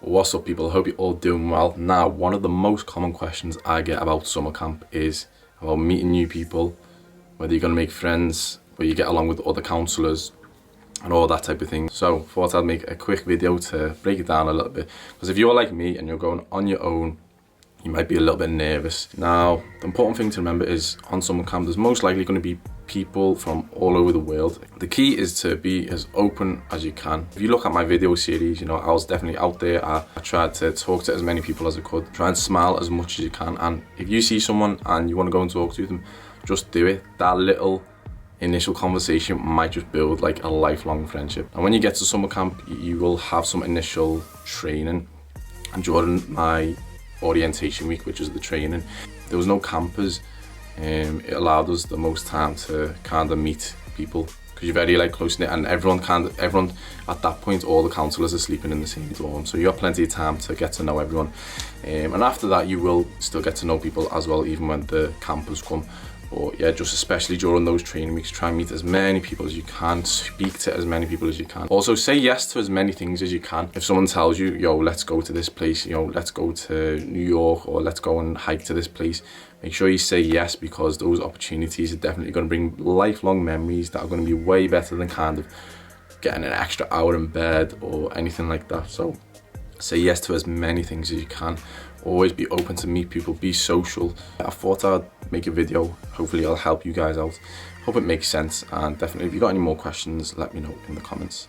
What's up, people? I hope you're all doing well. Now, one of the most common questions I get about summer camp is about meeting new people, whether you're going to make friends, whether you get along with other counsellors, and all that type of thing. So, thought I'd make a quick video to break it down a little bit. Because if you're like me and you're going on your own, you might be a little bit nervous. Now, the important thing to remember is on summer camp, there's most likely going to be people from all over the world. The key is to be as open as you can. If you look at my video series, I was definitely out there. I tried to talk to as many people as I could. Try and smile as much as you can. And if you see someone and you want to go and talk to them, just do it. That little initial conversation might just build like a lifelong friendship. And when you get to summer camp, you will have some initial training. And during my orientation week, which is the training, there was no campers. It allowed us the most time to kind of meet people because you're very close knit, and everyone at that point, all the counsellors are sleeping in the same dorm, so you have plenty of time to get to know everyone. And after that, you will still get to know people as well, even when the campers come. But yeah, just especially during those training weeks, try and meet as many people as you can, speak to as many people as you can. Also, say yes to as many things as you can. If someone tells you, yo, let's go to this place, let's go to New York, or let's go and hike to this place, make sure you say yes, because those opportunities are definitely going to bring lifelong memories that are going to be way better than kind of getting an extra hour in bed or anything like that. So say yes to as many things as you can. Always be open to meet people, be social. I thought I'd make a video. Hopefully I'll help you guys out. Hope it makes sense, and definitely if you got any more questions, let me know in the comments.